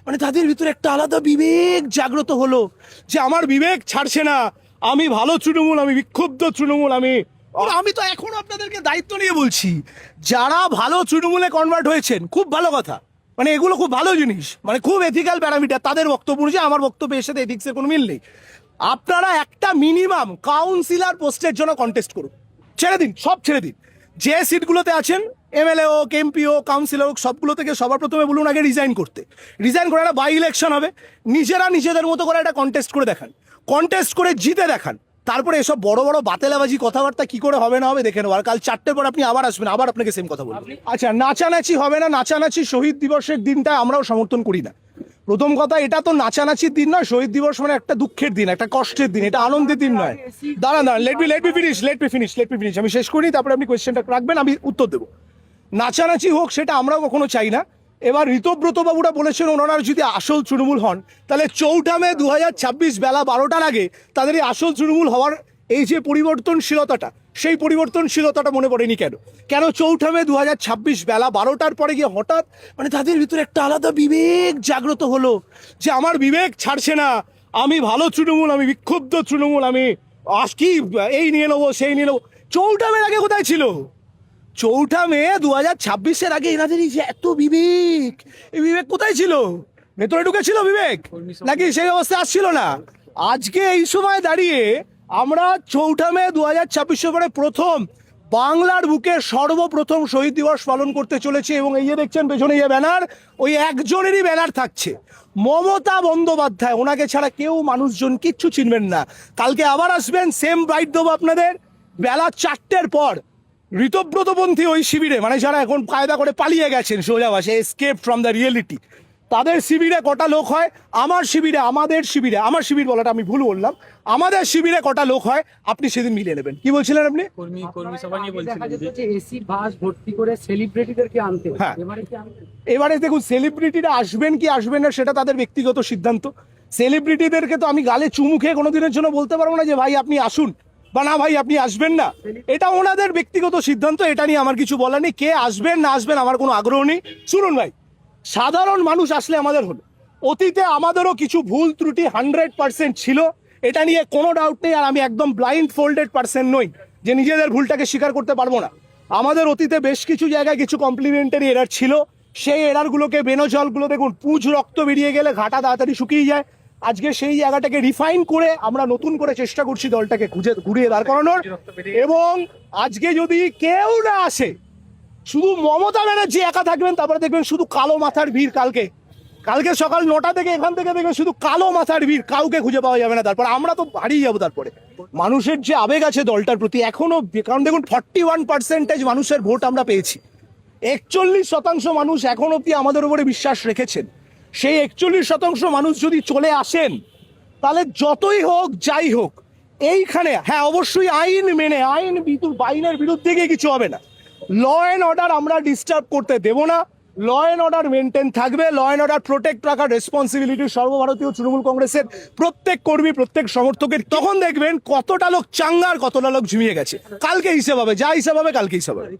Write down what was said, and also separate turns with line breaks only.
মানে তাদের ভিতরে একটা আলাদা বিবেক জাগ্রত হলো যে আমার বিবেক ছাড়ছে না, আমি ভালো তৃণমূল, আমি বিক্ষুব্ধ তৃণমূল, আমি তো এখনো আপনাদেরকে দায়িত্ব নিয়ে বলছি, যারা ভালো তৃণমূলে কনভার্ট হয়েছেন খুব ভালো কথা, মানে এগুলো খুব ভালো জিনিস, মানে খুব এথিক্যাল প্যারামিটার তাদের বক্তব্য অনুযায়ী। আমার বক্তব্যের সাথে এথিক্সের কোনো মিল নেই। আপনারা একটা মিনিমাম কাউন্সিলর পোস্টের জন্য কন্টেস্ট করুন, ছেড়ে দিন, সব ছেড়ে দিন। যে সিটগুলোতে আছেন, এমএলএ হোক, এমপি হোক, কাউন্সিলর হোক, সবগুলো থেকে সবার প্রথমে বলুন আগে রিজাইন করতে। রিজাইন করে একটা বাই ইলেকশন হবে, নিজেরা নিজেদের মতো করে একটা কন্টেস্ট করে দেখান, কন্টেস্ট করে জিতে দেখান। তারপরে এসব বড় বড় বাতেলাবাজি কথাবার্তা কি করে হবে না হবে দেখে নেবো। আর কাল 4টের পর আপনি আবার আসবেন, আবার আপনাকে সেম কথা বলবেন। আচ্ছা, নাচানাচি হবে না, নাচানাচি শহীদ দিবসের দিনটা আমরাও সমর্থন করি না। প্রথম কথা, এটা তো নাচানাচির দিন নয়। শহীদ দিবস মানে একটা দুঃখের দিন, একটা কষ্টের দিন, এটা আনন্দের দিন নয়। দাঁড়ান, লেট মি ফিনিশ। আমি শেষ করি, তারপরে আপনি কোয়েশ্চেনটা রাখবেন, আমি উত্তর দেবো। নাচানাচি হোক সেটা আমরাও কখনো চাই না। এবার ঋতব্রত বাবুরা বলেছেন ওনারা যদি আসল তৃণমূল হন, তাহলে 4 মে 2026 বেলা 12টার আগে তাদের এই আসল তৃণমূল হওয়ার এই যে পরিবর্তনশীলতাটা, সেই পরিবর্তনশীলতাটা মনে পড়েনি কেন? 4 মে 2026 বেলা 12টার পরে গিয়ে হঠাৎ মানে তাদের ভিতরে একটা আলাদা বিবেক জাগ্রত হলো যে আমার বিবেক ছাড়ছে না, আমি ভালো তৃণমূল, আমি বিক্ষুব্ধ তৃণমূল, আমি কি এই নিয়ে নেবো, সেই নিয়ে নেবো। 4 মের আগে কোথায় ছিল? 4 মে 2026-এর আগে এনাদের এই যে এত বিবেক, এই বিবেক কোথায় ছিল? ভেতরে ঢুকেছিল বিবেক, নাকি সেই অবস্থায় আসছিল না? আজকে এই সময় দাঁড়িয়ে আমরা 4 মে 2026 পরে প্রথম বাংলার বুকে সর্বপ্রথম শহীদ দিবস পালন করতে চলেছে। এবং এই যে দেখছেন পেছনে এই ব্যানার, ওই একজনেরই ব্যানার থাকছে, মমতা বন্দ্যোপাধ্যায়। ওনাকে ছাড়া কেউ মানুষজন কিচ্ছু চিনবেন না। কালকে আবার আসবেন, সেম রাইট দেবো আপনাদের বেলা 4টের পর। ঋতব্রতপন্থী ওই শিবিরে, মানে যারা এখন কায়দা করে পালিয়ে গেছেন সোজা ভাষায়, এসকেপ ফ্রম দ্য রিয়েলিটি, তাদের শিবিরে কটা লোক হয়, আমার শিবিরে, আমার শিবির বলাটা আমি ভুল বললাম, আমাদের শিবিরে কটা লোক হয় আপনি সেদিন মিলিয়ে নেবেন। কি বলছিলেন আপনি?
কর্মী সভা নিয়ে বলছিলেন যে এসি বাস ভর্তি করে সেলিব্রিটিদেরকে আনতে।
হ্যাঁ, এবারে দেখুন, সেলিব্রিটিরা আসবেন কি আসবেন না সেটা তাদের ব্যক্তিগত সিদ্ধান্ত। সেলিব্রিটিদেরকে তো আমি গালে চুমু খেয়ে কোনোদিনের জন্য বলতে পারবো না যে ভাই আপনি আসুন, বা না ভাই আপনি আসবেন না। এটা ওনাদের ব্যক্তিগত সিদ্ধান্ত, এটা নিয়ে আমার কিছু বলার নেই। কে আসবেন না আসবেন আমার কোনো আগ্রহ নেই। শুনুন ভাই, সাধারণ মানুষ আসলে আমাদের হলো, অতীতে আমাদেরও কিছু ভুল ত্রুটি 100% ছিল, এটা নিয়ে কোনো ডাউট নেই। আর আমি একদম ব্লাইন্ড ফোল্ডেড পার্সন নই যে নিজেদের ভুলটাকে স্বীকার করতে পারবো না। আমাদের অতীতে বেশ কিছু জায়গায় কিছু কমপ্লিমেন্টারি এরার ছিল, সেই এরারগুলোকে বেনজলগুলো দেখুন, পুঁজ রক্ত বেরিয়ে গেলে ঘাটা তাড়াতাড়ি শুকিয়ে যায়। আজকে সেই জায়গাটাকে রিফাইন করে আমরা নতুন করে চেষ্টা করছি দলটাকে ঘুরিয়ে দাঁড় করানোর। এবং আজকে যদি কেউ না আসে, শুধু মমতা ব্যানার্জি একা থাকবেন, তারপরে দেখবেন শুধু কালো মাথার ভিড়। কালকে সকাল 9টা থেকে এখান থেকে দেখবেন শুধু কালো মাথার ভিড়, কাউকে খুঁজে পাওয়া যাবে না। তারপর আমরা তো হারিয়ে যাবো। তারপরে মানুষের যে আবেগ আছে দলটার প্রতি এখনো, কারণ দেখুন 41% মানুষের ভোট আমরা পেয়েছি, 41% মানুষ এখন অব্দি আমাদের উপরে বিশ্বাস রেখেছেন। সেই 41% মানুষ যদি চলে আসেন, তাহলে যতই হোক যাই হোক এইখানে, হ্যাঁ অবশ্যই আইন মেনে, আইনের বিরুদ্ধে গিয়ে কিছু হবে না। ল অ্যান্ড অর্ডার আমরা ডিস্টার্ব করতে দেব না, ল অ্যান্ড অর্ডার মেনটেন থাকবে। ল অ্যান্ড অর্ডার প্রোটেক্ট রাখার রেসপন্সিবিলিটি সর্বভারতীয় তৃণমূল কংগ্রেসের প্রত্যেক কর্মী, প্রত্যেক সমর্থকের। তখন দেখবেন কতটা লোক চাঙ্গার, কতটা লোক ঝিমিয়ে গেছে। কালকে হিসেব হবে, যা হিসেব হবে কালকে হিসেব হবে।